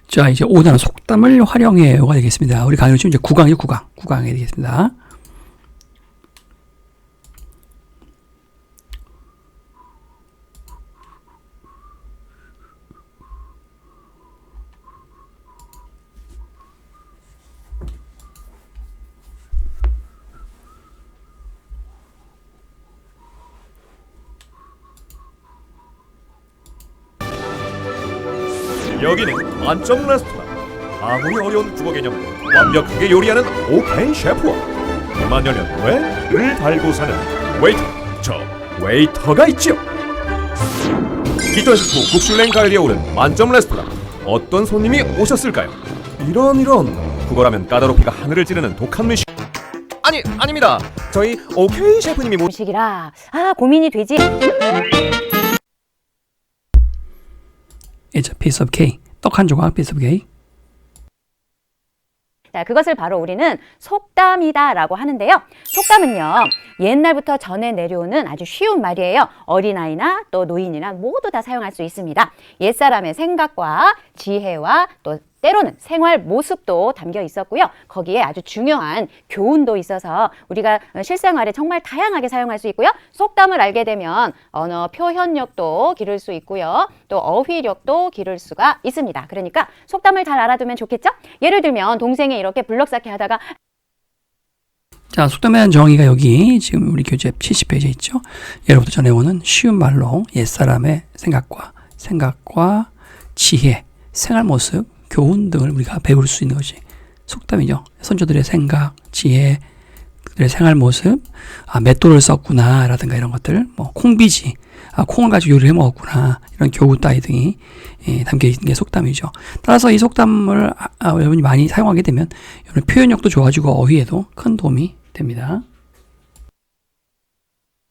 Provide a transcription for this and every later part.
자, 이제 5단어 속담을 활용해요가 되겠습니다. 우리 강의는 지금 이제 9강이죠, 9강. 9강이 되겠습니다. 여기는 만점 레스토랑. 아무리 어려운 국어 개념도 완벽하게 요리하는 오펜 셰프와 100만 년 뇌를 달고 사는 웨이터, 저 웨이터가 있죠. 기존식품 국슐랭 가을에 오른 만점 레스토랑. 어떤 손님이 오셨을까요? 이런 국어라면 까다롭기가 하늘을 찌르는 독한 미식. 아닙니다. 저희 오케이 셰프님이 식이라 고민이 되지. It's a piece of cake. 떡 한 조각, piece of cake. 자, 그것을 바로 우리는 속담이다라고 하는데요. 속담은요, 옛날부터 전해 내려오는 아주 쉬운 말이에요. 어린아이나 또 노인이나 모두 다 사용할 수 있습니다. 옛사람의 생각과 지혜와 또 때로는 생활 모습도 담겨 있었고요. 거기에 아주 중요한 교훈도 있어서 우리가 실생활에 정말 다양하게 사용할 수 있고요. 속담을 알게 되면 언어 표현력도 기를 수 있고요. 또 어휘력도 기를 수가 있습니다. 그러니까 속담을 잘 알아두면 좋겠죠? 예를 들면 동생이 이렇게 블럭 쌓기 하다가 자, 속담에 대한 정의가 여기 지금 우리 교재 70페이지에 있죠. 예로부터 전해오는 쉬운 말로 옛사람의 생각과 지혜, 생활 모습, 교훈 등을 우리가 배울 수 있는 것이 속담이죠. 선조들의 생각, 지혜, 그들의 생활 모습, 맷돌을 썼구나 라든가 이런 것들, 뭐 콩비지, 콩을 가지고 요리를 해 먹었구나, 이런 교훈 따위 등이 담겨 있는 게 속담이죠. 따라서 이 속담을 여러분이 많이 사용하게 되면 여러분 표현력도 좋아지고 어휘에도 큰 도움이 됩니다.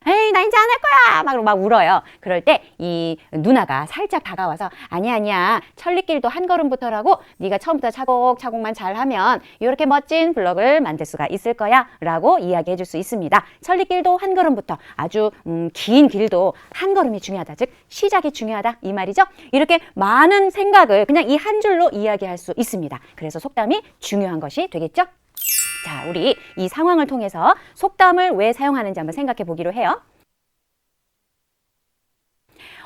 에이, 나 이제 안 할 거야! 막 울어요. 그럴 때 이 누나가 살짝 다가와서 아니야. 천리길도 한 걸음부터라고 네가 처음부터 차곡차곡만 잘하면 이렇게 멋진 블럭을 만들 수가 있을 거야 라고 이야기해 줄 수 있습니다. 천리길도 한 걸음부터 아주 긴 길도 한 걸음이 중요하다. 즉 시작이 중요하다 이 말이죠. 이렇게 많은 생각을 그냥 이 한 줄로 이야기할 수 있습니다. 그래서 속담이 중요한 것이 되겠죠. 자, 우리 이 상황을 통해서 속담을 왜 사용하는지 한번 생각해 보기로 해요.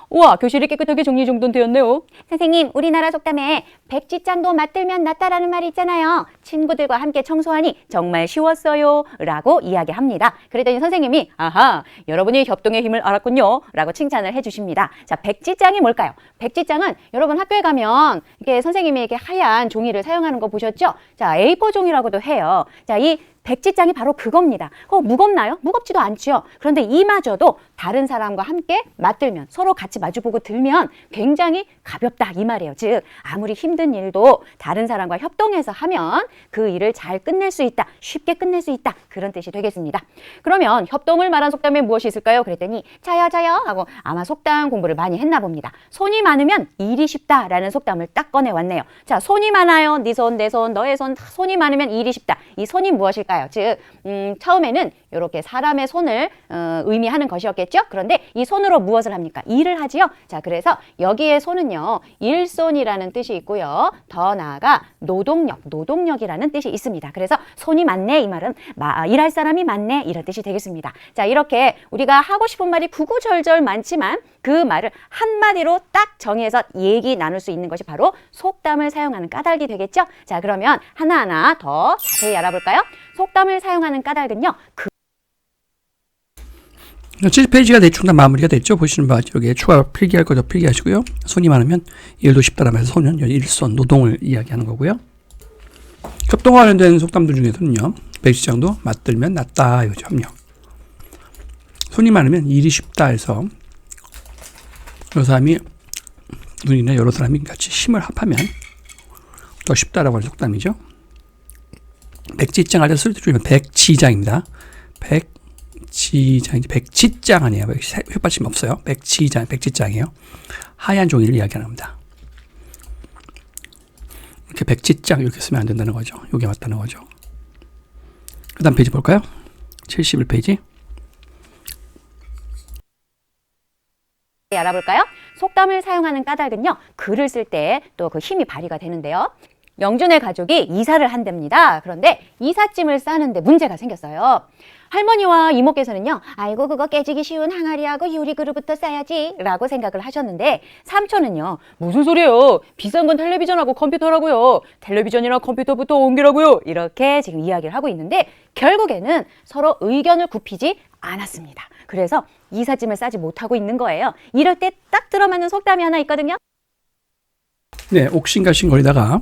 우와, 교실이 깨끗하게 정리정돈되었네요. 선생님, 우리나라 속담에 백지장도 맞들면 낫다라는 말이 있잖아요. 친구들과 함께 청소하니 정말 쉬웠어요 라고 이야기합니다. 그랬더니 선생님이 아하, 여러분이 협동의 힘을 알았군요 라고 칭찬을 해주십니다. 자, 백지장이 뭘까요? 백지장은 여러분 학교에 가면 이렇게 선생님이 이렇게 하얀 종이를 사용하는 거 보셨죠? 자, A4 종이라고도 해요. 자, 이 백지장이 바로 그겁니다. 무겁나요? 무겁지도 않죠. 그런데 이마저도 다른 사람과 함께 맞들면 서로 같이 마주보고 들면 굉장히 가볍다 이 말이에요. 즉 아무리 힘든 일도 다른 사람과 협동해서 하면 그 일을 잘 끝낼 수 있다. 쉽게 끝낼 수 있다. 그런 뜻이 되겠습니다. 그러면 협동을 말한 속담에 무엇이 있을까요? 그랬더니 자요 하고 아마 속담 공부를 많이 했나 봅니다. 손이 많으면 일이 쉽다라는 속담을 딱 꺼내왔네요. 자, 손이 많아요. 네 손, 내 손, 너의 손, 손이 많으면 일이 쉽다. 이 손이 무엇일까요? 즉 처음에는 이렇게 사람의 손을 의미하는 것이었겠죠. 그런데 이 손으로 무엇을 합니까? 일을 하지요. 자, 그래서 여기에 손은요 일손이라는 뜻이 있고요. 더 나아가 노동력이라는 뜻이 있습니다. 그래서 손이 많네 이 말은 일할 사람이 많네 이런 뜻이 되겠습니다. 자, 이렇게 우리가 하고 싶은 말이 구구절절 많지만 그 말을 한마디로 딱 정해서 얘기 나눌 수 있는 것이 바로 속담을 사용하는 까닭이 되겠죠. 자, 그러면 하나하나 더 자세히 알아볼까요? 속담을 사용하는 까닭은요. 70페이지가 대충 다 마무리가 됐죠. 보시는 바와 여기에 추가 필기할 거죠. 필기하시고요. 손이 많으면 일도 쉽다라면서 손은 일손, 노동을 이야기하는 거고요. 협동과 관련된 속담들 중에서는요. 백지장도 맞들면 낫다 이거죠. 협력. 손이 많으면 일이 쉽다 해서 여러 사람이 눈이나 여러 사람이 같이 힘을 합하면 더 쉽다라고 하는 속담이죠. 백지장 할 때 쓸 때 주면 백지장입니다. 백지장 아니에요. 휘받침이 없어요. 백지장이에요. 하얀 종이를 이야기하는 겁니다. 이렇게 백지장 이렇게 쓰면 안 된다는 거죠. 이게 맞다는 거죠. 그 다음 페이지 볼까요? 71페이지. 알아볼까요? 속담을 사용하는 까닭은요, 글을 쓸 때 또 그 힘이 발휘가 되는데요. 영준의 가족이 이사를 한답니다. 그런데 이삿짐을 싸는데 문제가 생겼어요. 할머니와 이모께서는요, 아이고 그거 깨지기 쉬운 항아리하고 유리그릇부터 싸야지 라고 생각을 하셨는데, 삼촌은요, 무슨 소리예요? 비싼 건 텔레비전하고 컴퓨터라고요. 텔레비전이랑 컴퓨터부터 옮기라고요. 이렇게 지금 이야기를 하고 있는데, 결국에는 서로 의견을 굽히지 않았습니다. 그래서 이삿짐을 싸지 못하고 있는 거예요. 이럴 때 딱 들어맞는 속담이 하나 있거든요. 네, 옥신각신거리다가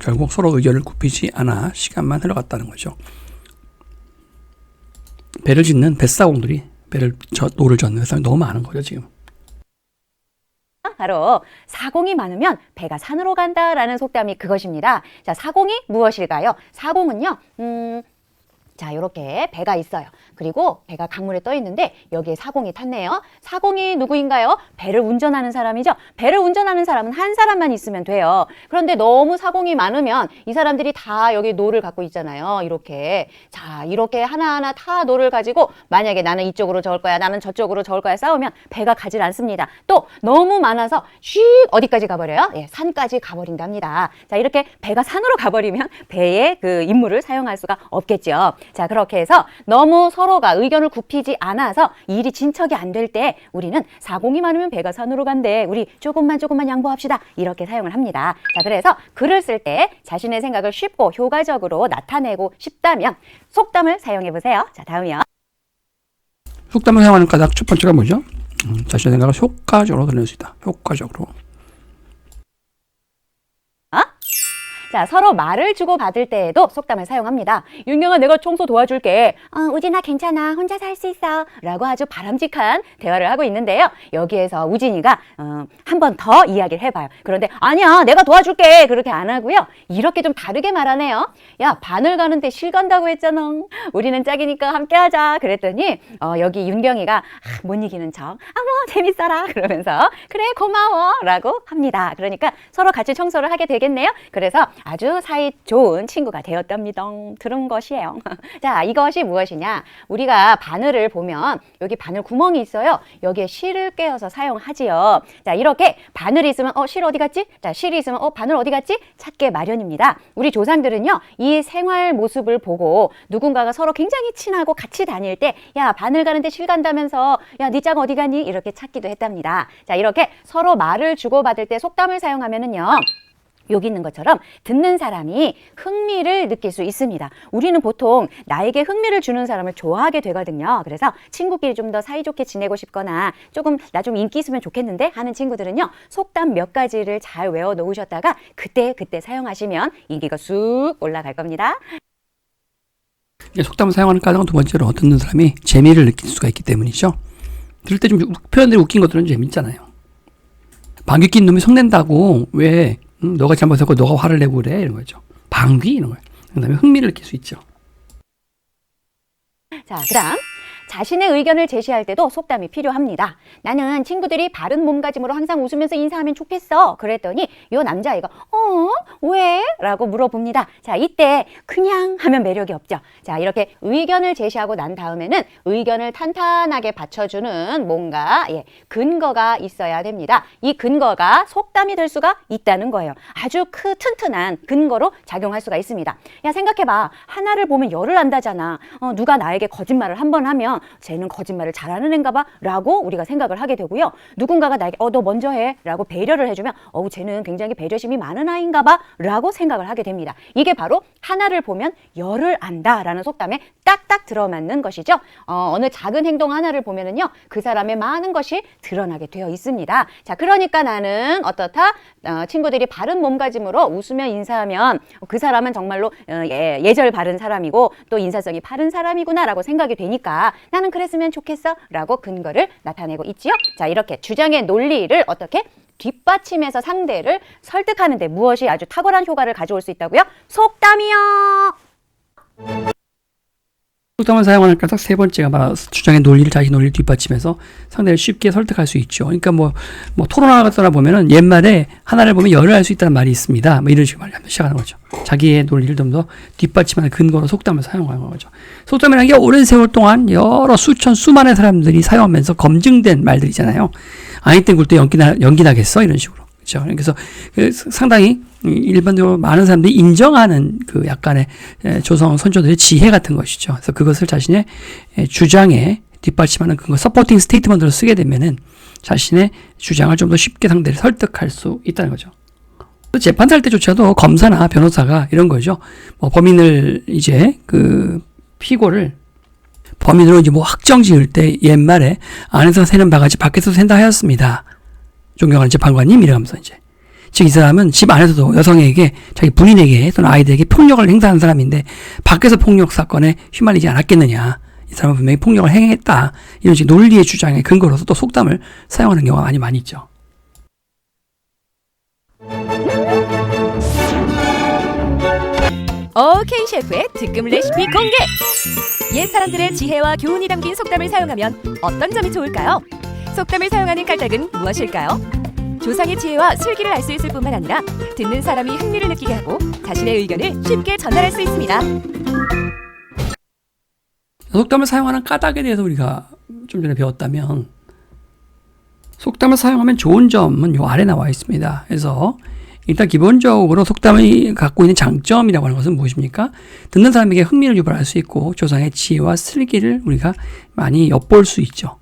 결국 서로 의견을 굽히지 않아 시간만 흘러갔다는 거죠. 배를 짓는 뱃사공들이 노를 젓는 사람이 너무 많은 거죠, 지금. 바로 사공이 많으면 배가 산으로 간다라는 속담이 그것입니다. 자, 사공이 무엇일까요? 사공은요, 자, 이렇게 배가 있어요. 그리고 배가 강물에 떠 있는데 여기에 사공이 탔네요. 사공이 누구인가요? 배를 운전하는 사람이죠. 배를 운전하는 사람은 한 사람만 있으면 돼요. 그런데 너무 사공이 많으면 이 사람들이 다 여기 노를 갖고 있잖아요. 이렇게. 자, 이렇게 하나하나 다 노를 가지고 만약에 나는 이쪽으로 저을 거야, 나는 저쪽으로 저을 거야 싸우면 배가 가질 않습니다. 또 너무 많아서 슉 어디까지 가버려요? 예, 산까지 가버린답니다. 자, 이렇게 배가 산으로 가버리면 배의 그 임무를 사용할 수가 없겠죠. 자, 그렇게 해서 너무 서로가 의견을 굽히지 않아서 일이 진척이 안 될 때 우리는 사공이 많으면 배가 산으로 간대. 우리 조금만 양보합시다. 이렇게 사용을 합니다. 자, 그래서 글을 쓸 때 자신의 생각을 쉽고 효과적으로 나타내고 싶다면 속담을 사용해 보세요. 자, 다음이요. 속담을 사용하는 까닭 첫 번째가 뭐죠? 자신의 생각을 효과적으로 드러낼 수 있다. 효과적으로. 자, 서로 말을 주고받을 때에도 속담을 사용합니다. 윤경아, 내가 청소 도와줄게. 우진아, 괜찮아. 혼자서 할 수 있어. 라고 아주 바람직한 대화를 하고 있는데요. 여기에서 우진이가 한 번 더 이야기를 해봐요. 그런데 아니야, 내가 도와줄게. 그렇게 안 하고요. 이렇게 좀 다르게 말하네요. 야, 바늘 가는데 실 간다고 했잖아. 우리는 짝이니까 함께 하자. 그랬더니 여기 윤경이가 못 이기는 척. 뭐 재밌어라. 그러면서 그래, 고마워. 라고 합니다. 그러니까 서로 같이 청소를 하게 되겠네요. 그래서 아주 사이 좋은 친구가 되었답니다. 들은 것이에요. 자, 이것이 무엇이냐? 우리가 바늘을 보면 여기 바늘 구멍이 있어요. 여기에 실을 꿰어서 사용하지요. 자, 이렇게 바늘이 있으면 실 어디 갔지? 자, 실이 있으면 바늘 어디 갔지? 찾게 마련입니다. 우리 조상들은요, 이 생활 모습을 보고 누군가가 서로 굉장히 친하고 같이 다닐 때, 야, 바늘 가는데 실 간다면서, 야, 네 짝 어디 가니? 이렇게 찾기도 했답니다. 자, 이렇게 서로 말을 주고받을 때 속담을 사용하면은요, 여기 있는 것처럼 듣는 사람이 흥미를 느낄 수 있습니다. 우리는 보통 나에게 흥미를 주는 사람을 좋아하게 되거든요. 그래서 친구끼리 좀 더 사이좋게 지내고 싶거나 조금 나 좀 인기 있으면 좋겠는데 하는 친구들은요, 속담 몇 가지를 잘 외워 놓으셨다가 그때 사용하시면 인기가 쑥 올라갈 겁니다. 속담을 사용하는 까닭은 두 번째로 듣는 사람이 재미를 느낄 수가 있기 때문이죠. 들을 때 좀 표현들이 웃긴 것들은 재밌잖아요. 방귀 낀 놈이 성낸다고 왜 너가 잘못했고 너가 화를 내고 그래, 이런 거죠. 방귀 이런 거예요. 그다음에 흥미를 느낄 수 있죠. 자, 그다음 자신의 의견을 제시할 때도 속담이 필요합니다. 나는 친구들이 바른 몸가짐으로 항상 웃으면서 인사하면 좋겠어. 그랬더니 요 남자아이가 왜? 라고 물어봅니다. 자, 이때 그냥 하면 매력이 없죠. 자, 이렇게 의견을 제시하고 난 다음에는 의견을 탄탄하게 받쳐주는 뭔가 근거가 있어야 됩니다. 이 근거가 속담이 될 수가 있다는 거예요. 아주 튼튼한 근거로 작용할 수가 있습니다. 야, 생각해봐. 하나를 보면 열을 안다잖아. 누가 나에게 거짓말을 한 번 하면 쟤는 거짓말을 잘하는 애인가 봐 라고 우리가 생각을 하게 되고요. 누군가가 나에게 너 먼저 해 라고 배려를 해주면 쟤는 굉장히 배려심이 많은 아이인가 봐 라고 생각을 하게 됩니다. 이게 바로 하나를 보면 열을 안다 라는 속담에 딱딱 들어맞는 것이죠. 어느 작은 행동 하나를 보면은요, 그 사람의 많은 것이 드러나게 되어 있습니다. 자, 그러니까 나는 어떻다? 친구들이 바른 몸가짐으로 웃으며 인사하면 그 사람은 정말로 예절 바른 사람이고 또 인사성이 바른 사람이구나 라고 생각이 되니까 나는 그랬으면 좋겠어 라고 근거를 나타내고 있지요. 자, 이렇게 주장의 논리를 어떻게 뒷받침해서 상대를 설득하는 데 무엇이 아주 탁월한 효과를 가져올 수 있다고요? 속담이요. 속담을 사용하는 까닭 세 번째가 바로 주장의 논리를 자기 논리를 뒷받침해서 상대를 쉽게 설득할 수 있죠. 그러니까 뭐 토론하거나 보면은 옛말에 하나를 보면 열을 알 수 있다는 말이 있습니다. 뭐 이런 식으로 말하면 시작하는 거죠. 자기의 논리를 좀 더 뒷받침하는 근거로 속담을 사용하는 거죠. 속담이라는 게 오랜 세월 동안 여러 수많은 사람들이 사용하면서 검증된 말들이잖아요. 아이땐 굴 때 연기 나겠어 이런 식으로. 그렇죠. 그래서 상당히 일반적으로 많은 사람들이 인정하는 그 약간의 조성 선조들의 지혜 같은 것이죠. 그래서 그것을 자신의 주장에 뒷받침하는 그거 서포팅 스테이트먼트로 쓰게 되면은 자신의 주장을 좀 더 쉽게 상대를 설득할 수 있다는 거죠. 재판할 때조차도 검사나 변호사가 이런 거죠. 뭐 범인을 이제 그 피고를 범인으로 이제 뭐 확정 지을 때 옛말에 안에서 새는 바가지 밖에서 샌다 하였습니다. 존경하는 재판관님 이러면서 이제 즉 이 사람은 집 안에서도 여성에게 자기 부인에게 또는 아이들에게 폭력을 행사하는 사람인데 밖에서 폭력 사건에 휘말리지 않았겠느냐. 이 사람은 분명히 폭력을 행했다. 이런 식의 논리의 주장의 근거로서 또 속담을 사용하는 경우가 많이 있죠. Ken 셰프의 특급 레시피 공개! 옛 사람들의 지혜와 교훈이 담긴 속담을 사용하면 어떤 점이 좋을까요? 속담을 사용하는 까닭은 무엇일까요? 조상의 지혜와 슬기를 알 수 있을 뿐만 아니라 듣는 사람이 흥미를 느끼게 하고 자신의 의견을 쉽게 전달할 수 있습니다. 속담을 사용하는 까닭에 대해서 우리가 좀 전에 배웠다면 속담을 사용하면 좋은 점은 요 아래 나와 있습니다. 그래서 일단 기본적으로 속담이 갖고 있는 장점이라고 하는 것은 무엇입니까? 듣는 사람에게 흥미를 유발할 수 있고 조상의 지혜와 슬기를 우리가 많이 엿볼 수 있죠.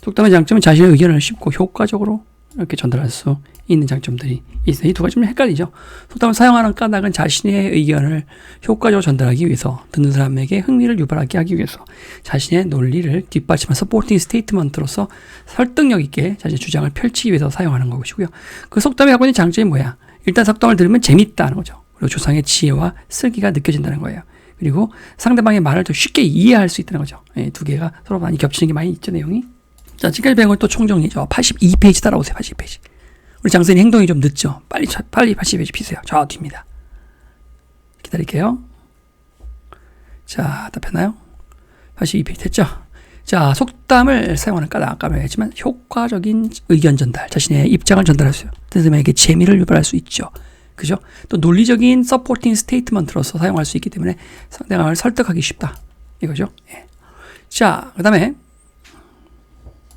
속담의 장점은 자신의 의견을 쉽고 효과적으로 이렇게 전달할 수 있는 장점들이 있어요. 이 두 가지 좀 헷갈리죠. 속담을 사용하는 까닭은 자신의 의견을 효과적으로 전달하기 위해서, 듣는 사람에게 흥미를 유발하게 하기 위해서, 자신의 논리를 뒷받침한 서포팅 스테이트먼트로서 설득력 있게 자신의 주장을 펼치기 위해서 사용하는 것이고요. 그 속담이 갖고 있는 장점이 뭐야? 일단 속담을 들으면 재밌다는 거죠. 그리고 조상의 지혜와 슬기가 느껴진다는 거예요. 그리고 상대방의 말을 더 쉽게 이해할 수 있다는 거죠. 두 개가 서로 많이 겹치는 게 많이 있죠, 내용이. 자, 지금까지 배운 걸 또 총정리죠. 82페이지 따라오세요. 82페이지. 우리 장선이 행동이 좀 늦죠. 빨리 82페이지 피세요. 저 뒤입니다. 기다릴게요. 자, 답했나요? 82페이지 됐죠? 자, 속담을 사용하는 까닭 아까 말했지만 효과적인 의견 전달, 자신의 입장을 전달할 수 있어요. 듣는 사람에게 재미를 유발할 수 있죠. 그죠? 또 논리적인 서포팅 스테이트먼트로서 사용할 수 있기 때문에 상대방을 설득하기 쉽다. 이거죠. 예. 자, 그 다음에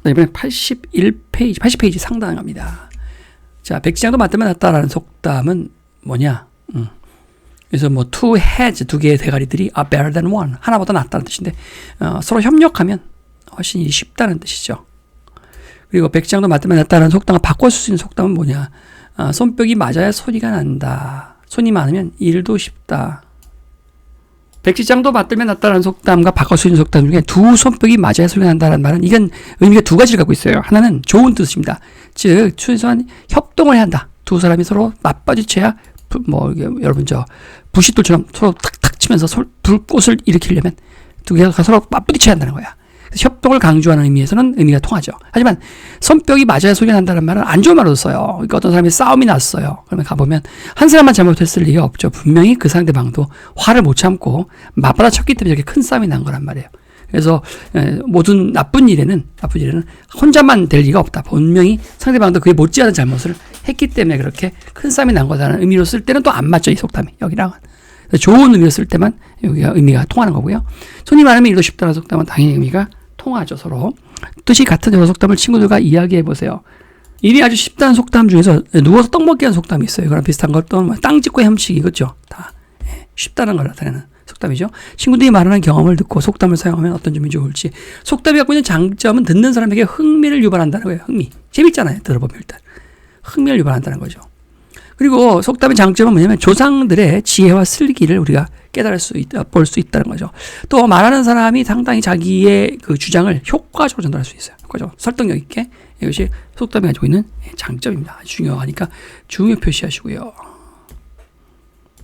이번에 81페이지, 80페이지 상당합니다. 자, 백지장도 맞들면 낫다라는 속담은 뭐냐? 그래서 뭐 two heads, 두 개의 대가리들이 are better than one, 하나보다 낫다는 뜻인데 서로 협력하면 훨씬 일이 쉽다는 뜻이죠. 그리고 백지장도 맞들면 낫다라는 속담을 바꿔 쓸 수 있는 속담은 뭐냐? 손뼉이 맞아야 소리가 난다. 손이 많으면 일도 쉽다. 백지장도 맞들면 낫다라는 속담과 바꿔 쓰는 속담 중에 두 손뼉이 맞아야 소리가 난다는 말은 이건 의미가 두 가지를 갖고 있어요. 하나는 좋은 뜻입니다. 즉 최소한 협동을 해야 한다. 두 사람이 서로 맞받아쳐야 여러분 부싯돌처럼 서로 탁탁 치면서 불꽃을 일으키려면 두 개가 서로 맞부딪혀야 한다는 거야. 협동을 강조하는 의미에서는 의미가 통하죠. 하지만 손뼉이 맞아야 소리가 난다는 말은 안 좋은 말로 써요. 그러니까 어떤 사람이 싸움이 났어요. 그러면 가보면 한 사람만 잘못했을 리가 없죠. 분명히 그 상대방도 화를 못 참고 맞받아쳤기 때문에 이렇게 큰 싸움이 난 거란 말이에요. 그래서 모든 나쁜 일에는 혼자만 될 리가 없다. 분명히 상대방도 그에 못지않은 잘못을 했기 때문에 그렇게 큰 싸움이 난 거다라는 의미로 쓸 때는 또 안 맞죠. 이 속담이 여기랑은. 좋은 의미로 쓸 때만 여기가 의미가 통하는 거고요. 손이 많으면 일도 쉽다는 속담은 당연히 의미가 통하죠. 서로 뜻이 같은 여러 속담을 친구들과 이야기해 보세요. 일이 아주 쉽다는 속담 중에서 누워서 떡 먹기 하는 속담이 있어요. 그런 비슷한 것도 땅 짚고 헤엄치기 이거죠. 다 쉽다는 걸 나타내는 속담이죠. 친구들이 말하는 경험을 듣고 속담을 사용하면 어떤 점이 좋을지. 속담이 갖고 있는 장점은 듣는 사람에게 흥미를 유발한다는 거예요. 흥미. 재밌잖아요. 들어보면 일단 흥미를 유발한다는 거죠. 그리고 속담의 장점은 뭐냐면 조상들의 지혜와 슬기를 우리가 깨달을 수 있다, 볼 수 있다는 거죠. 또 말하는 사람이 상당히 자기의 그 주장을 효과적으로 전달할 수 있어요. 효과적으로 설득력 있게. 이것이 속담이 가지고 있는 장점입니다. 중요하니까 중요 표시하시고요.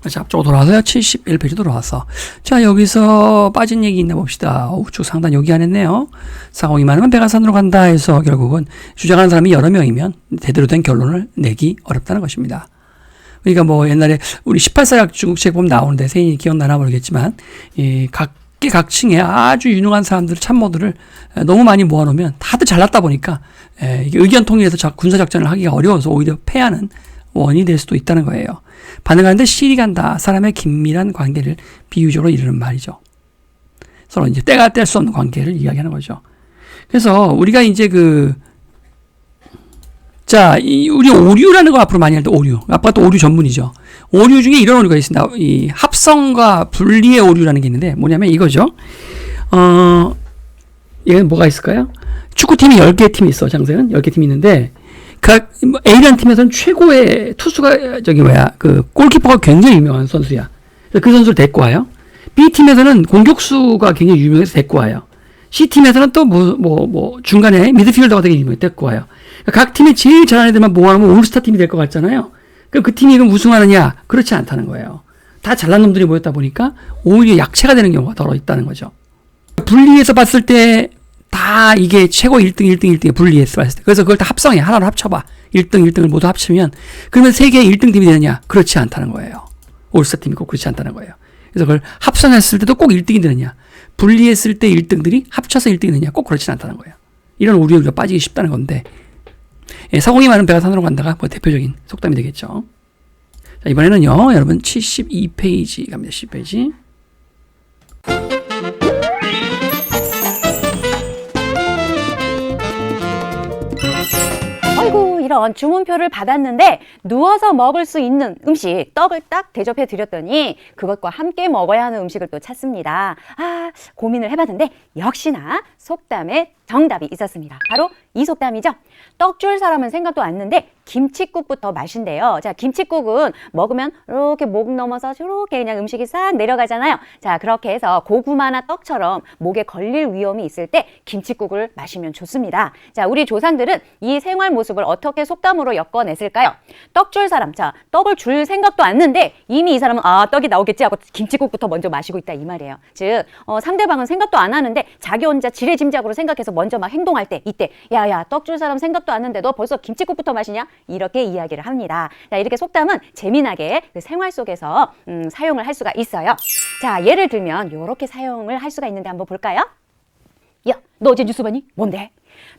자, 앞쪽으로 돌아와서요. 71페이지 돌아와서. 자, 여기서 빠진 얘기 있나 봅시다. 우측 상단 여기 안 했네요. 상황이 많으면 배가 산으로 간다 해서 결국은 주장하는 사람이 여러 명이면 제대로 된 결론을 내기 어렵다는 것입니다. 그러니까 뭐 옛날에 우리 18사약 중국책 보면 나오는데 세인이 기억나나 모르겠지만 이 각계각층의 아주 유능한 사람들 참모들을 너무 많이 모아놓으면 다들 잘났다 보니까 이게 의견 통일해서 군사작전을 하기가 어려워서 오히려 패하는 원인이 될 수도 있다는 거예요. 반응하는데 실이 간다. 사람의 긴밀한 관계를 비유적으로 이르는 말이죠. 서로 이제 때가 뗄 수 없는 관계를 이야기하는 거죠. 그래서 우리가 이제 우리 오류라는 거 앞으로 많이 할 때 오류. 아빠가 또 오류 전문이죠. 오류 중에 이런 오류가 있습니다. 이 합성과 분리의 오류라는 게 있는데 뭐냐면 이거죠. 얘는 뭐가 있을까요? 축구팀이 10개 팀이 있어. 장세는 10개 팀이 있는데 A라는 팀에서는 최고의 투수가 골키퍼가 굉장히 유명한 선수야. 그래서 그 선수를 데리고 와요. B팀에서는 공격수가 굉장히 유명해서 데리고 와요. C팀에서는 또 중간에 미드필더가 되게 유명해서 데리고 와요. 그러니까 각 팀이 제일 잘하는 애들만 모아놓으면 올스타 팀이 될 것 같잖아요. 그럼 그 팀이 그럼 우승하느냐? 그렇지 않다는 거예요. 다 잘난 놈들이 모였다 보니까 오히려 약체가 되는 경우가 더 있다는 거죠. 분리해서 봤을 때 다 이게 최고 1등, 1등, 1등에 분리해서 봤을 때. 그래서 그걸 다 합성해. 하나로 합쳐봐. 1등, 1등을 모두 합치면 그러면 세계의 1등 팀이 되느냐? 그렇지 않다는 거예요. 올스타 팀이 꼭 그렇지 않다는 거예요. 그래서 그걸 합성했을 때도 꼭 1등이 되느냐? 분리했을 때 1등들이 합쳐서 1등이 되느냐? 꼭 그렇지 않다는 거예요. 이런 오류에 우리가 빠지기 쉽다는 건데 사공이 많은 배가 산으로 간다가 뭐 대표적인 속담이 되겠죠. 자, 이번에는요. 여러분 72페이지 갑니다. 10페이지. 아이고 이런 주문표를 받았는데 누워서 먹을 수 있는 음식 떡을 딱 대접해 드렸더니 그것과 함께 먹어야 하는 음식을 또 찾습니다. 고민을 해봤는데 역시나 속담에 정답이 있었습니다. 바로 이 속담이죠. 떡 줄 사람은 생각도 않는데 김칫국부터 마신대요. 자, 김칫국은 먹으면 이렇게 목 넘어서 이렇게 그냥 음식이 싹 내려가잖아요. 자, 그렇게 해서 고구마나 떡처럼 목에 걸릴 위험이 있을 때 김칫국을 마시면 좋습니다. 자, 우리 조상들은 이 생활 모습을 어떻게 속담으로 엮어냈을까요? 떡 줄 사람, 자, 떡을 줄 생각도 않는데 이미 이 사람은 떡이 나오겠지 하고 김칫국부터 먼저 마시고 있다 이 말이에요. 즉, 상대방은 생각도 안 하는데 자기 혼자 지레짐작으로 생각해서 먼저 막 행동할 때 이때 야야 떡 줄 사람 생각도 안 하는데 너 벌써 김칫국부터 마시냐? 이렇게 이야기를 합니다. 자, 이렇게 속담은 재미나게 그 생활 속에서 사용을 할 수가 있어요. 자, 예를 들면 이렇게 사용을 할 수가 있는데 한번 볼까요? 야, 너 어제 뉴스 봤니? 뭔데?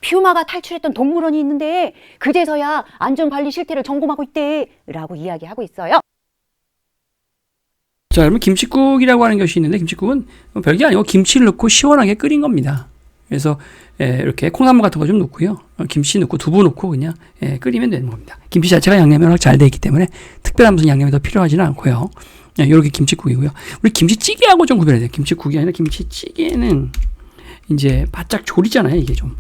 퓨마가 탈출했던 동물원이 있는데 그제서야 안전관리 실태를 점검하고 있대 라고 이야기하고 있어요. 자, 여러분 김칫국이라고 하는 것이 있는데 김칫국은 별게 아니고 김치를 넣고 시원하게 끓인 겁니다. 그래서 이렇게 콩나물 같은 거 좀 넣고요. 김치 넣고 두부 넣고 그냥 끓이면 되는 겁니다. 김치 자체가 양념이 워낙 잘 돼 있기 때문에 특별한 무슨 양념이 더 필요하지는 않고요. 이렇게 김칫국이고요. 우리 김치찌개하고 좀 구별해야 돼요. 김치국이 아니라 김치찌개는 이제 바짝 조리잖아요. 이게 좀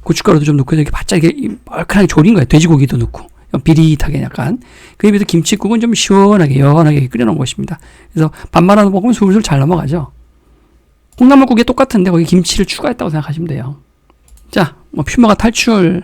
고춧가루도 좀 넣고 이렇게 바짝 이렇게 얼큰하게 조린 거예요. 돼지고기도 넣고 비릿하게 약간. 그에 비해서 김칫국은 좀 시원하게 연하게 끓여놓은 것입니다. 그래서 밥 말아 먹으면 술술 잘 넘어가죠. 콩나물국에 똑같은데 거기 김치를 추가했다고 생각하시면 돼요. 자, 퓨마가 탈출했다는데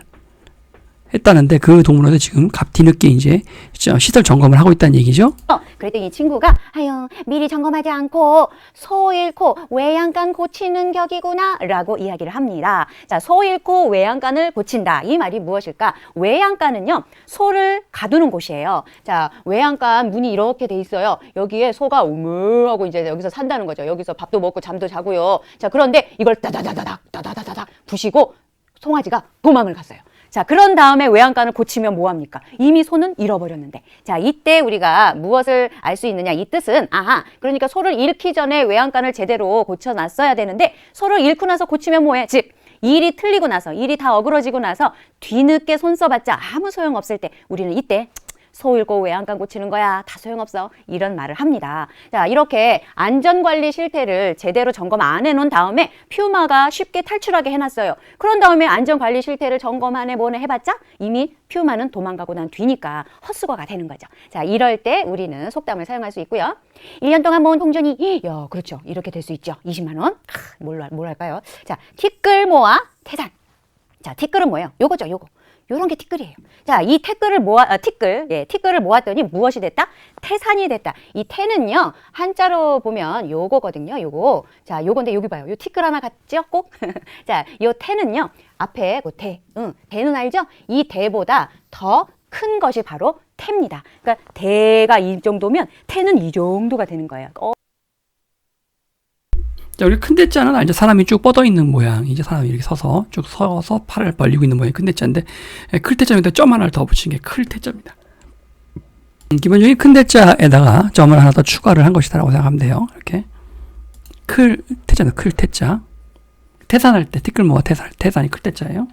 그 동물원에서 지금 뒤늦게 이제 시설 점검을 하고 있다는 얘기죠. 그랬더니 이 친구가 아유 미리 점검하지 않고 소 잃고 외양간 고치는 격이구나 라고 이야기를 합니다. 자, 소 잃고 외양간을 고친다. 이 말이 무엇일까? 외양간은요 소를 가두는 곳이에요. 자, 외양간 문이 이렇게 돼 있어요. 여기에 소가 우물하고 이제 여기서 산다는 거죠. 여기서 밥도 먹고 잠도 자고요. 자, 그런데 이걸 따다다다닥 부시고 송아지가 도망을 갔어요. 자, 그런 다음에 외양간을 고치면 뭐합니까? 이미 소는 잃어버렸는데. 자, 이때 우리가 무엇을 알 수 있느냐? 이 뜻은, 그러니까 소를 잃기 전에 외양간을 제대로 고쳐놨어야 되는데, 소를 잃고 나서 고치면 뭐해? 즉, 일이 틀리고 나서, 일이 다 어그러지고 나서 뒤늦게 손 써봤자 아무 소용없을 때, 우리는 이때 소 잃고 외양간 고치는 거야. 다 소용없어. 이런 말을 합니다. 자, 이렇게 안전관리 실태를 제대로 점검 안 해놓은 다음에 퓨마가 쉽게 탈출하게 해놨어요. 그런 다음에 안전관리 실태를 점검 안 해 뭐네 해봤자 이미 퓨마는 도망가고 난 뒤니까 헛수고가 되는 거죠. 자, 이럴 때 우리는 속담을 사용할 수 있고요. 1년 동안 모은 통존이 그렇죠. 이렇게 될 수 있죠. 20만 원. 뭘 할까요? 자, 티끌 모아 태산. 자, 티끌은 뭐예요? 요거죠, 요거. 요런 게 티끌이에요. 자, 이 티끌을 모았더니 무엇이 됐다? 태산이 됐다. 이 태는요, 한자로 보면 요거거든요, 요거. 자, 요건데 여기 봐요. 요 티끌 하나 같죠? 꼭? 자, 요 태는요, 앞에 그 대는 알죠? 이 대보다 더 큰 것이 바로 태입니다. 그러니까 대가 이 정도면 태는 이 정도가 되는 거예요. 자, 우리 큰 대자는 알죠? 사람이 쭉 뻗어 있는 모양. 이제 사람이 이렇게 서서 쭉 서서 팔을 벌리고 있는 모양이 큰 대자인데, 클 대자에다 점 하나를 더 붙인 게 클 대자입니다. 기본적인 큰 대자에다가 점을 하나 더 추가를 한 것이다라고 생각하면 돼요. 이렇게 클 태자는 클 태자. 태산할 때 티끌모아 태산이 클 태자예요.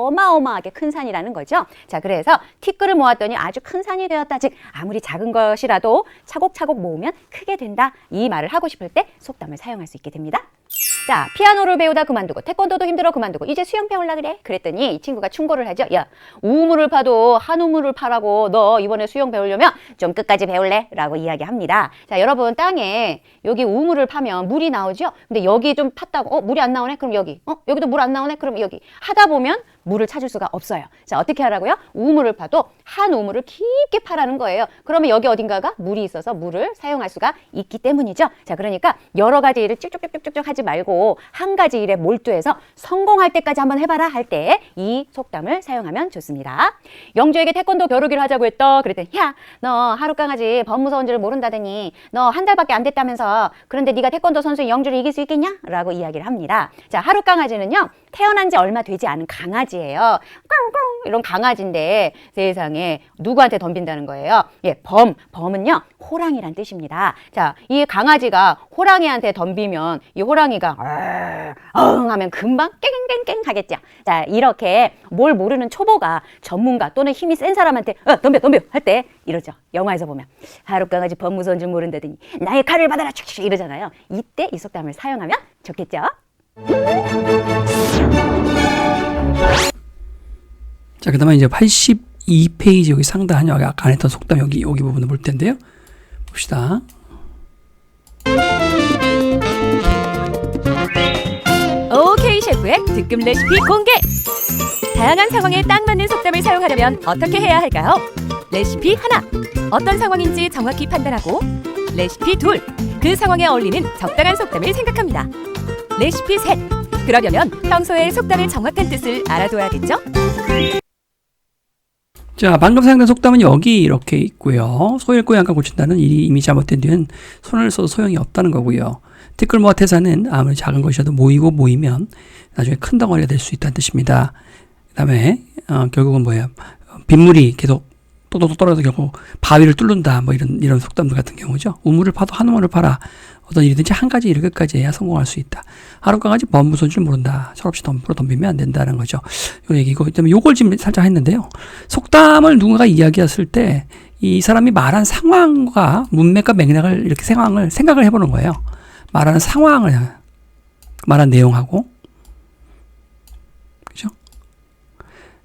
어마어마하게 큰 산이라는 거죠. 자, 그래서 티끌을 모았더니 아주 큰 산이 되었다. 즉 아무리 작은 것이라도 차곡차곡 모으면 크게 된다. 이 말을 하고 싶을 때 속담을 사용할 수 있게 됩니다. 자, 피아노를 배우다 그만두고 태권도도 힘들어 그만두고 이제 수영 배우려 그래. 그랬더니 이 친구가 충고를 하죠. 야, 우물을 파도 한 우물을 파라고. 너 이번에 수영 배우려면 좀 끝까지 배울래? 라고 이야기합니다. 자, 여러분 땅에 여기 우물을 파면 물이 나오죠. 근데 여기 좀 팠다고 물이 안 나오네? 그럼 여기. 여기도 물 안 나오네? 그럼 여기. 하다 보면 물을 찾을 수가 없어요. 자, 어떻게 하라고요? 우물을 파도 한 우물을 깊게 파라는 거예요. 그러면 여기 어딘가가 물이 있어서 물을 사용할 수가 있기 때문이죠. 자, 그러니까 여러 가지 일을 쭉쭉쭉쭉쭉 하지 말고 한 가지 일에 몰두해서 성공할 때까지 한번 해봐라 할 때 이 속담을 사용하면 좋습니다. 영주에게 태권도 겨루기를 하자고 했다. 그랬더니 야, 너 하룻강아지 법무서운 줄 모른다더니 너 한 달밖에 안 됐다면서 그런데 네가 태권도 선수인 영주를 이길 수 있겠냐? 라고 이야기를 합니다. 자, 하룻강아지는요. 태어난 지 얼마 되지 않은 강아지예요. 꽁꽁 이런 강아지인데 세상에 누구한테 덤빈다는 거예요. 예, 범은요 호랑이란 뜻입니다. 자, 이 강아지가 호랑이한테 덤비면 이 호랑이가 하면 금방 깽깽깽 하겠죠. 자, 이렇게 뭘 모르는 초보가 전문가 또는 힘이 센 사람한테 덤벼 할 때 이러죠. 영화에서 보면 하룻강아지 법무서운 줄 모른다더니 나의 칼을 받아라 촥촥 이러잖아요. 이때 이 속담을 사용하면 좋겠죠. 자, 그 다음에 이제 82페이지 여기 상단, 여기 아까 안 했던 속담 여기 부분을 볼 텐데요. 봅시다. OK 셰프의 특급 레시피 공개! 다양한 상황에 딱 맞는 속담을 사용하려면 어떻게 해야 할까요? 레시피 하나, 어떤 상황인지 정확히 판단하고 레시피 둘, 그 상황에 어울리는 적당한 속담을 생각합니다. 레시피 셋, 그러려면 평소에 속담의 정확한 뜻을 알아둬야겠죠? 자, 방금 사용된 속담은 여기 이렇게 있고요. 소 잃고 양간 고친다는 일이 이미 잘못된 뒤엔 손을 써도 소용이 없다는 거고요. 티끌 모아 태산은 아무리 작은 것이라도 모이면 나중에 큰 덩어리가 될 수 있다는 뜻입니다. 그 다음에 결국은 뭐예요? 빗물이 계속 또또또 떨어져서 결국 바위를 뚫는다. 뭐 이런 속담들 같은 경우죠. 우물을 파도 한 우물을 파라. 어떤 일이든지 한 가지 일을 끝까지 해야 성공할 수 있다. 하룻강아지 법무서운 줄 모른다. 철없이 덤으로 덤비면 안 된다는 거죠. 요 얘기고, 그다음에 요걸 지금 살짝 했는데요. 속담을 누군가 이야기했을 때 이 사람이 말한 상황과 문맥과 맥락을 이렇게 생각을 해보는 거예요. 말하는 상황을, 말한 내용하고, 그죠?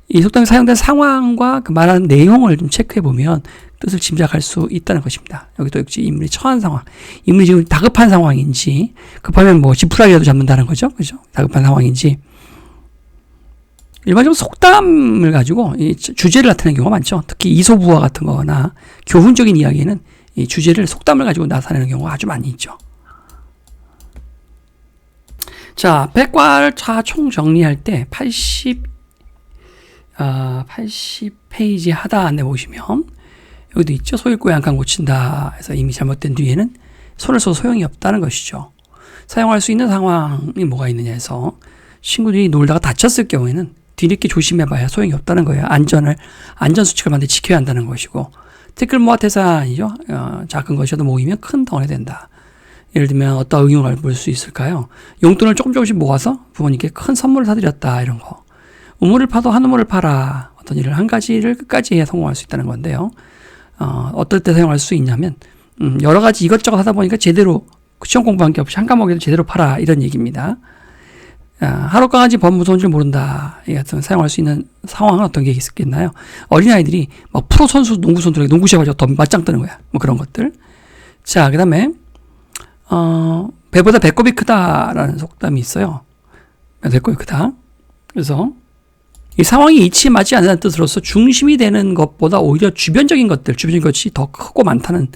이 속담에 사용된 상황과 그 말하는 내용을 좀 체크해 보면 뜻을 짐작할 수 있다는 것입니다. 여기도 역시 인물이 처한 상황, 인물이 지금 다급한 상황인지, 급하면 뭐 지푸라기라도 잡는다는 거죠, 그죠? 다급한 상황인지. 일반적으로 속담을 가지고 이 주제를 나타내는 경우가 많죠. 특히 이소부화 같은 거나 교훈적인 이야기는 이 주제를 속담을 가지고 나타내는 경우가 아주 많이 있죠. 자, 백과를 총 정리할 때 80페이지 하단에 보시면 여기도 있죠. 소 잃고 양간 고친다 해서 이미 잘못된 뒤에는 손을 써도 소용이 없다는 것이죠. 사용할 수 있는 상황이 뭐가 있느냐 해서 친구들이 놀다가 다쳤을 경우에는 뒤늦게 조심해봐야 소용이 없다는 거예요. 안전수칙을 반드시 지켜야 한다는 것이고, 티끌 모아 태산이죠. 작은 것이라도 모이면 큰 덩어리 된다. 예를 들면 어떤 응용을 볼 수 있을까요? 용돈을 조금씩 모아서 부모님께 큰 선물을 사드렸다, 이런 거. 우물을 파도 한 우물을 파라. 어떤 일을 한 가지를 끝까지 해야 성공할 수 있다는 건데요. 어떨 때 사용할 수 있냐면 여러 가지 이것저것 하다 보니까 제대로 시험 공부한 게 없이 한 과목에도 제대로 파라, 이런 얘기입니다. 하룻강아지 법무서운 줄 모른다. 이 같은 사용할 수 있는 상황은 어떤 게 있겠나요? 어린아이들이 뭐 프로 선수, 농구 선수들에게 농구 시합을 더 맞짱 뜨는 거야. 뭐 그런 것들. 자, 그 다음에 배보다 배꼽이 크다라는 속담이 있어요. 배꼽이 크다. 그래서 이 상황이 이치에 맞지 않는 뜻으로서 중심이 되는 것보다 오히려 주변적인 것이 더 크고 많다는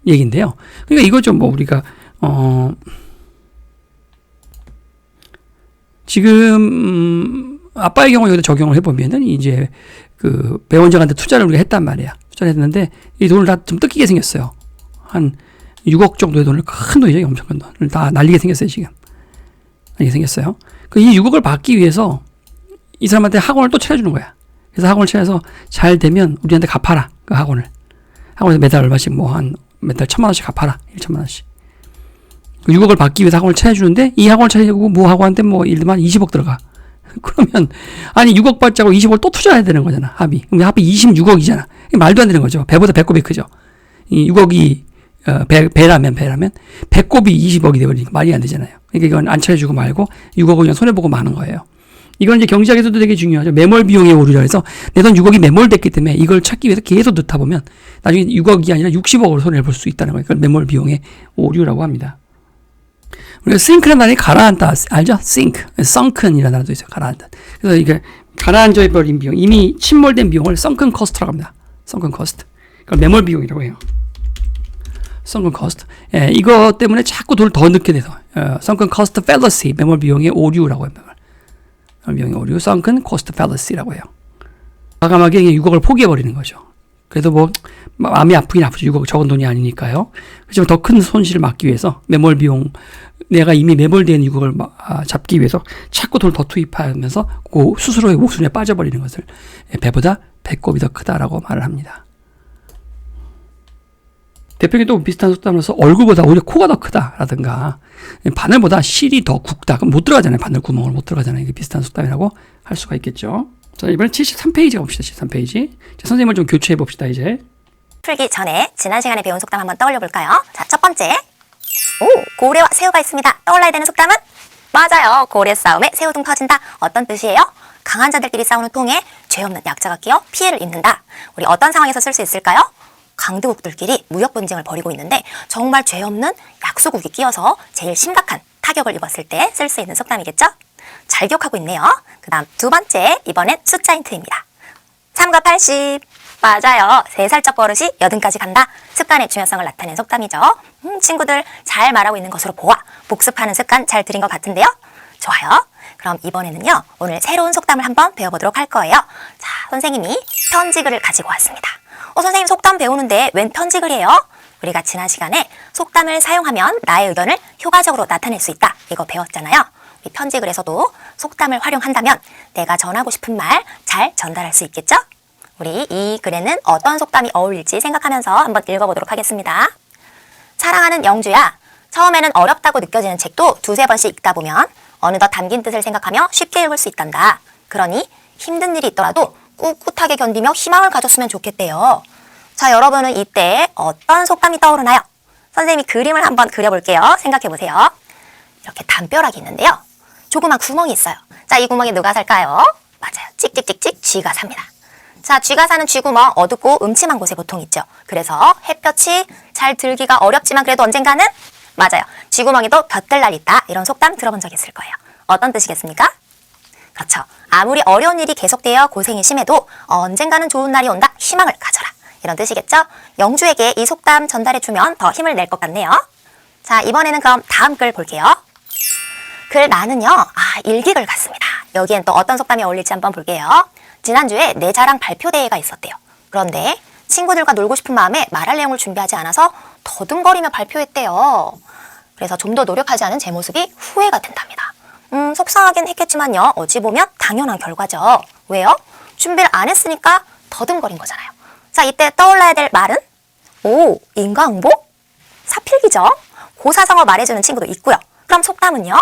얘기인데요. 그러니까 이거죠. 뭐 우리가 지금 아빠의 경우 여기다 적용을 해보면은 이제 그 배원장한테 투자를 우리가 했단 말이야. 투자를 했는데 이 돈을 다 좀 뜯기게 생겼어요. 한 6억 정도의 돈을, 큰 돈이죠. 엄청 큰 돈을 다 날리게 생겼어요. 지금 날리게 생겼어요. 그 이 6억을 받기 위해서 이 사람한테 학원을 또 차려주는 거야. 그래서 학원을 차려서 잘 되면 우리한테 갚아라. 그 학원을. 학원에서 매달 얼마씩 뭐 한 매달 1,000만 원씩 갚아라. 1,000만 원씩. 그 6억을 받기 위해서 학원을 차려주는데 이 학원을 차려주고 뭐 학원한테 뭐 예를 들면 20억 들어가. 그러면 아니 6억 받자고 20억을 또 투자해야 되는 거잖아. 합의. 그럼 합의 26억이잖아. 말도 안 되는 거죠. 배보다 배꼽이 크죠. 이 6억이 배라면 배꼽이 20억이 되버리니까 말이 안 되잖아요. 그러니까 이건 안 차려주고 말고 6억을 그냥 손해보고 마는 거예요. 이건 이제 경제학에서도 되게 중요하죠. 매몰 비용의 오류라 해서 내 돈 6억이 매몰됐기 때문에 이걸 찾기 위해서 계속 넣다 보면 나중에 6억이 아니라 60억으로 손해를 볼 수 있다는 거예요. 그걸 매몰 비용의 오류라고 합니다. 우리가 sink라는 단어이 가라앉다 알죠? sink, sunken이라는 단어도 있어요. 가라앉다. 그래서 이게 가라앉아 버린 비용, 이미 침몰된 비용을 sunken cost라고 합니다. sunken cost. 그걸 매몰 비용이라고 해요. sunken cost. 예, 이거 때문에 자꾸 돈을 더 넣게 돼서 sunken cost fallacy, 매몰 비용의 오류라고 합니다. 매몰 비용의 오류, sunken cost fallacy라고 해요. 과감하게 6억을 포기해버리는 거죠. 그래도 뭐 마음이 아프긴 아프죠. 6억 적은 돈이 아니니까요. 그렇지만 더 큰 손실을 막기 위해서 매몰 비용, 내가 이미 매몰된 6억을 잡기 위해서 자꾸 돈을 더 투입하면서 그 스스로의 모순에 빠져버리는 것을 배보다 배꼽이 더 크다라고 말을 합니다. 대표적인 또 비슷한 속담으로서 얼굴보다 오히려 코가 더 크다라든가 바늘보다 실이 더 굵다. 그럼 못 들어가잖아요. 바늘 구멍을 못 들어가잖아요. 이게 비슷한 속담이라고 할 수가 있겠죠. 자, 이번엔 73페이지 가봅시다. 73페이지. 자, 선생님을 좀 교체해 봅시다, 이제. 풀기 전에 지난 시간에 배운 속담 한번 떠올려 볼까요? 자, 첫 번째. 고래와 새우가 있습니다. 떠올라야 되는 속담은? 맞아요. 고래 싸움에 새우등 터진다. 어떤 뜻이에요? 강한 자들끼리 싸우는 통에 죄 없는 약자가 끼어 피해를 입는다. 우리 어떤 상황에서 쓸 수 있을까요? 강대국들끼리 무역 분쟁을 벌이고 있는데 정말 죄 없는 약소국이 끼어서 제일 심각한 타격을 입었을 때 쓸 수 있는 속담이겠죠? 잘 기억하고 있네요. 그 다음 두 번째, 이번엔 숫자 힌트입니다. 3과 80. 맞아요. 3살적 버릇이 80까지 간다. 습관의 중요성을 나타낸 속담이죠. 친구들 잘 말하고 있는 것으로 보아. 복습하는 습관 잘 들인 것 같은데요. 좋아요. 그럼 이번에는요. 오늘 새로운 속담을 한번 배워보도록 할 거예요. 자, 선생님이 편지글을 가지고 왔습니다. 선생님 속담 배우는데 웬 편지글 해요? 우리가 지난 시간에 속담을 사용하면 나의 의견을 효과적으로 나타낼 수 있다. 이거 배웠잖아요. 이 편지글에서도 속담을 활용한다면 내가 전하고 싶은 말 잘 전달할 수 있겠죠? 우리 이 글에는 어떤 속담이 어울릴지 생각하면서 한번 읽어보도록 하겠습니다. 사랑하는 영주야, 처음에는 어렵다고 느껴지는 책도 두세 번씩 읽다 보면 어느덧 담긴 뜻을 생각하며 쉽게 읽을 수 있단다. 그러니 힘든 일이 있더라도 꿋꿋하게 견디며 희망을 가졌으면 좋겠대요. 자, 여러분은 이때 어떤 속담이 떠오르나요? 선생님이 그림을 한번 그려볼게요. 생각해보세요. 이렇게 담벼락이 있는데요. 조그만 구멍이 있어요. 자, 이 구멍에 누가 살까요? 맞아요. 찍찍찍찍 쥐가 삽니다. 자, 쥐가 사는 쥐구멍 어둡고 음침한 곳에 보통 있죠. 그래서 햇볕이 잘 들기가 어렵지만 그래도 언젠가는 맞아요. 쥐구멍에도 볕들 있다. 이런 속담 들어본 적 있을 거예요. 어떤 뜻이겠습니까? 그렇죠. 아무리 어려운 일이 계속되어 고생이 심해도 언젠가는 좋은 날이 온다. 희망을 가져라. 이런 뜻이겠죠? 영주에게 이 속담 전달해주면 더 힘을 낼 것 같네요. 자, 이번에는 그럼 다음 글 볼게요. 글 나는요. 일기글 같습니다. 여기엔 또 어떤 속담이 어울릴지 한번 볼게요. 지난주에 내 자랑 발표대회가 있었대요. 그런데 친구들과 놀고 싶은 마음에 말할 내용을 준비하지 않아서 더듬거리며 발표했대요. 그래서 좀 더 노력하지 않은 제 모습이 후회가 된답니다. 속상하긴 했겠지만요. 어찌 보면 당연한 결과죠. 왜요? 준비를 안 했으니까 더듬거린 거잖아요. 자, 이때 떠올라야 될 말은? 인과응보? 사필기죠. 고사성어 말해주는 친구도 있고요. 그럼 속담은요?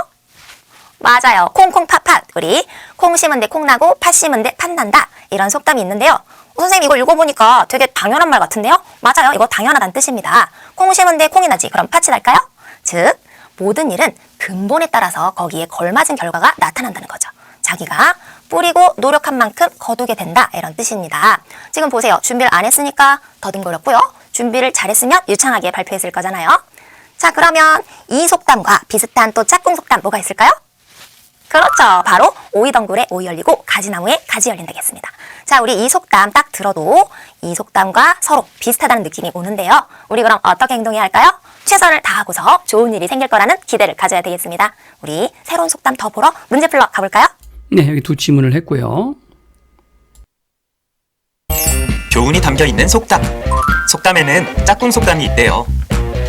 맞아요. 콩콩 팥팥. 우리 콩 심은 데 콩 나고 팥 심은 데 팥 난다. 이런 속담이 있는데요. 선생님 이거 읽어보니까 되게 당연한 말 같은데요? 맞아요. 이거 당연하다는 뜻입니다. 콩 심은 데 콩이 나지. 그럼 팥이 날까요? 즉 모든 일은 근본에 따라서 거기에 걸맞은 결과가 나타난다는 거죠. 자기가 뿌리고 노력한 만큼 거두게 된다. 이런 뜻입니다. 지금 보세요. 준비를 안 했으니까 더듬거렸고요. 준비를 잘했으면 유창하게 발표했을 거잖아요. 자, 그러면 이 속담과 비슷한 또 짝꿍 속담 뭐가 있을까요? 그렇죠. 바로 오이덩굴에 오이 열리고 가지나무에 가지 열린다겠습니다. 자, 우리 이 속담 딱 들어도 이 속담과 서로 비슷하다는 느낌이 오는데요. 우리 그럼 어떻게 행동해야 할까요? 최선을 다하고서 좋은 일이 생길 거라는 기대를 가져야 되겠습니다. 우리 새로운 속담 더 보러 문제 풀러 가볼까요? 네, 여기 두 지문을 했고요. 교훈이 담겨 있는 속담. 속담에는 짝꿍 속담이 있대요.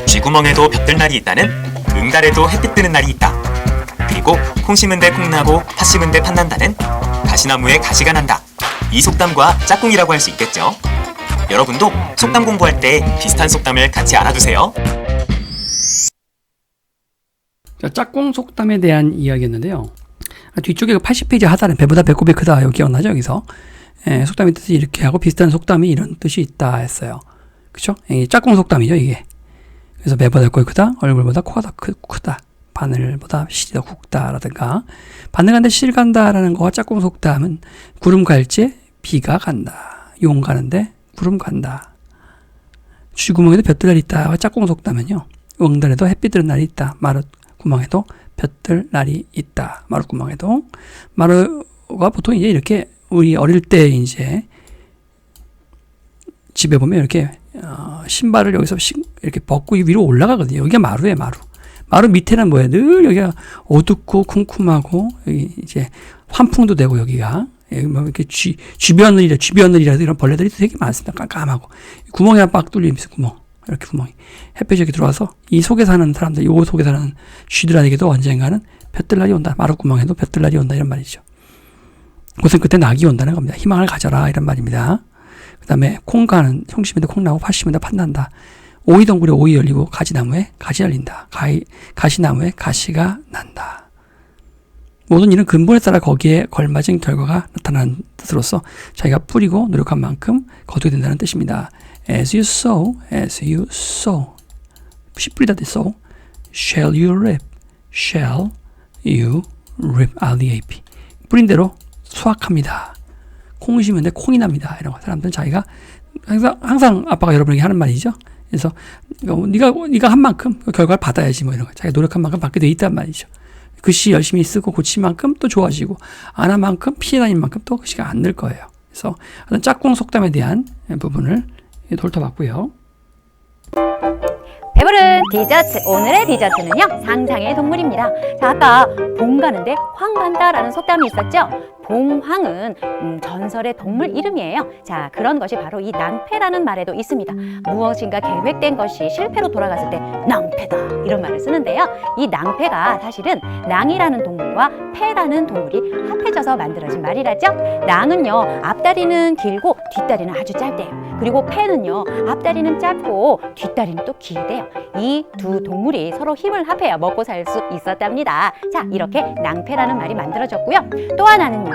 쥐구멍에도 볕들 날이 있다는 응달에도 햇빛 뜨는 날이 있다. 그리고 콩 심은 데 콩 나고 팥 심은 데 팥 난다는 가시나무에 가시가 난다. 이 속담과 짝꿍이라고 할 수 있겠죠. 여러분도 속담 공부할 때 비슷한 속담을 같이 알아두세요. 자, 짝꿍 속담에 대한 이야기였는데요. 뒤쪽에 80페이지 하단에 배보다 배꼽이 크다. 여기 기억나죠? 여기서. 예, 속담의 뜻이 이렇게 하고 비슷한 속담이 이런 뜻이 있다 했어요. 그쵸? 이 짝꿍 속담이죠, 이게. 그래서 배보다 배꼽이 크다. 얼굴보다 코가 더 크다. 바늘보다 실이 더 굵다라든가. 바늘 간데 실 간다라는 거와 짝꿍 속담은 구름 갈지 비가 간다. 용 가는데 구름 간다. 쥐구멍에도 볕들 날이 있다. 짝꿍 속담은요. 응달에도 햇빛 드는 날이 있다. 마룻구멍에도 볕들 날이 있다. 마룻구멍에도. 마루가 보통 이제 이렇게 우리 어릴 때 이제 집에 보면 이렇게 신발을 여기서 이렇게 벗고 위로 올라가거든요. 여기가 마루예요, 마루. 마루 밑에는 뭐예요? 늘 여기가 어둡고 쿰쿰하고 여기 이제 환풍도 되고 여기가 여기 뭐 이렇게 쥐벼늘이라 이런 벌레들이 되게 많습니다. 깜깜하고 구멍이 빡 뚫려 있어요. 구멍 이렇게 구멍이 햇볕이 이렇게 들어와서 이 속에 사는 사람들, 요 속에 사는 쥐들에게도 언젠가는 볕들 날이 온다. 마루 구멍에도 볕들 날이 온다 이런 말이죠. 그것은 그때 낙이 온다는 겁니다. 희망을 가져라 이런 말입니다. 그 다음에 콩 가는 콩 심은데 콩 나고 팥 심은데 팥 난다. 오이덩굴에 오이 열리고 가지나무에 가지 열린다. 가시나무에 가시가 난다. 모든 일은 근본에 따라 거기에 걸맞은 결과가 나타나는 뜻으로서 자기가 뿌리고 노력한 만큼 거두게 된다는 뜻입니다. As you sow, as you sow. 씨 뿌리다 sow. Shall you reap, shall you reap. R-E-A-P. 뿌린 대로 수확합니다. 콩 심은데 콩이 납니다. 이런 거. 사람들은 자기가 항상 아빠가 여러분에게 하는 말이죠. 그래서 네가 한 만큼 결과를 받아야지 뭐 이런 거. 자기가 노력한 만큼 받게 돼 있단 말이죠. 글씨 열심히 쓰고 고친 만큼 또 좋아지고 안 한 만큼 피해 다닌 만큼 또 글씨가 안 늘 거예요. 그래서 어떤 짝꿍 속담에 대한 부분을 훑어봤고요. 배부른 디저트. 오늘의 디저트는요, 상상의 동물입니다. 자, 아까 봉 가는데 황 간다라는 속담이 있었죠? 봉황은 전설의 동물 이름이에요. 자, 그런 것이 바로 이 낭패라는 말에도 있습니다. 무엇인가 계획된 것이 실패로 돌아갔을 때 낭패다 이런 말을 쓰는데요. 이 낭패가 사실은 낭이라는 동물과 패라는 동물이 합해져서 만들어진 말이라죠. 낭은요, 앞다리는 길고 뒷다리는 아주 짧대요. 그리고 패는요, 앞다리는 짧고 뒷다리는 또 길대요. 이 두 동물이 서로 힘을 합해야 먹고 살 수 있었답니다. 자, 이렇게 낭패라는 말이 만들어졌고요. 또 하나는요,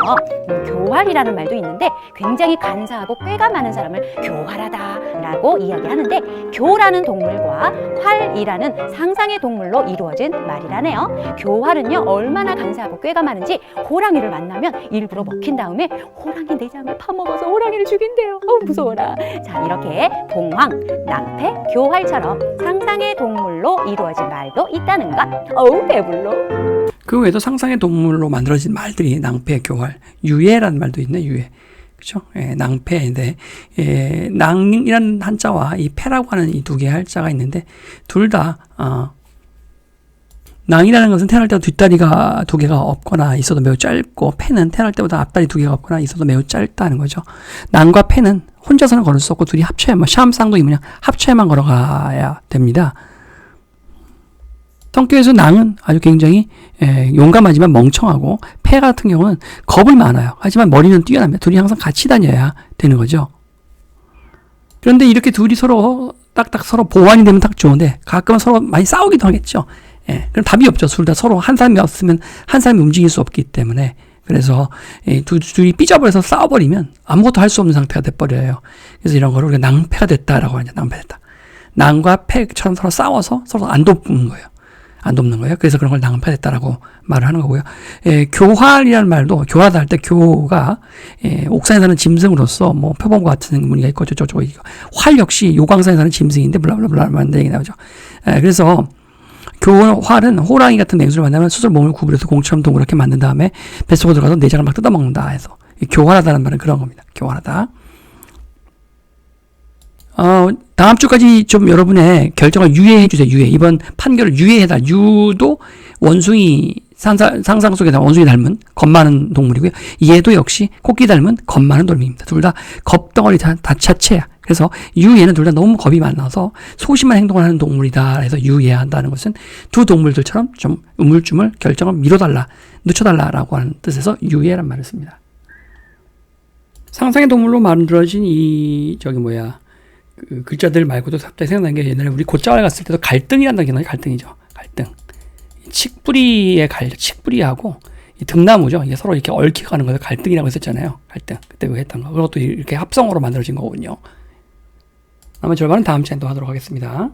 교활이라는 말도 있는데 굉장히 간사하고 꾀가 많은 사람을 교활하다라고 이야기하는데, 교라는 동물과 활이라는 상상의 동물로 이루어진 말이라네요. 교활은요, 얼마나 간사하고 꾀가 많은지 호랑이를 만나면 일부러 먹힌 다음에 호랑이 내장을 파먹어서 호랑이를 죽인대요. 무서워라. 자, 이렇게 봉황, 낭패, 교활처럼 상상의 동물로 이루어진 말도 있다는 것. 배불러. 그 외에도 상상의 동물로 만들어진 말들이 낭패, 교활, 유해라는 말도 있네. 유해. 그렇죠? 예, 낭패인데 낭이라는 한자와 이 패라고 하는 이 두 개의 한자가 있는데 둘 다 낭이라는 것은 태어날 때부터 뒷다리가 두 개가 없거나 있어도 매우 짧고, 패는 태어날 때보다 앞다리 두 개가 없거나 있어도 매우 짧다는 거죠. 낭과 패는 혼자서는 걸을 수 없고 둘이 합쳐야만, 샤암쌍둥이 뭐냐 합쳐야만 걸어가야 됩니다. 성격에서 낭은 아주 굉장히 용감하지만 멍청하고, 패 같은 경우는 겁을 많아요. 하지만 머리는 뛰어납니다. 둘이 항상 같이 다녀야 되는 거죠. 그런데 이렇게 둘이 서로 딱딱 서로 보완이 되면 딱 좋은데 가끔은 서로 많이 싸우기도 하겠죠. 그럼 답이 없죠. 둘 다 서로 한 사람이 없으면 한 사람이 움직일 수 없기 때문에. 그래서 둘이 삐져버려서 싸워버리면 아무것도 할 수 없는 상태가 돼버려요. 그래서 이런 거를 우리가 낭패가 됐다라고 하죠. 낭패됐다. 낭과 패처럼 서로 싸워서 서로 안 돕는 거예요. 안 돕는 거예요. 그래서 그런 걸 낭패됐다라고 말을 하는 거고요. 교활이라는 말도, 교활하다 할 때 교가 옥산에 사는 짐승으로서 뭐 표범과 같은 무늬가 있고 저쪽 활 역시 요광산에 사는 짐승인데 블라블라블라 하는 얘기 나오죠. 그래서 교활은 호랑이 같은 맹수를 만나면 스스로 몸을 구부려서 공처럼 동그랗게 만든 다음에 뱃속으로 들어가서 내장을 막 뜯어먹는다 해서 교활하다는 말은 그런 겁니다. 교활하다. 다음 주까지 좀 여러분의 결정을 유예해 주세요. 유예. 이번 판결을 유예해다. 유도 원숭이 상상 속에서 원숭이 닮은 겁 많은 동물이고요. 얘도 역시 코끼리 닮은 겁 많은 동물입니다. 둘 다 겁덩어리 다 자체야. 그래서 유얘는 둘 다 너무 겁이 많아서 소심한 행동을 하는 동물이다. 그래서 유얘야 한다는 것은 두 동물들처럼 좀 우물쭈물 결정을 미뤄달라, 늦춰달라라고 하는 뜻에서 유얘란 말을 씁니다. 상상의 동물로 만들어진 그 글자들 말고도 갑자기 생각난 게 옛날에 우리 곧장을 갔을 때도 갈등이란다는 게 나요. 갈등이죠. 갈등. 칡뿌리하고 이 등나무죠. 이게 서로 이렇게 얽혀가는 거에서 갈등이라고 했었잖아요. 갈등. 그때 그 했던 거. 그것도 이렇게 합성어로 만들어진 거거든요. 아마 절반은 다음 시간에 또 하도록 하겠습니다.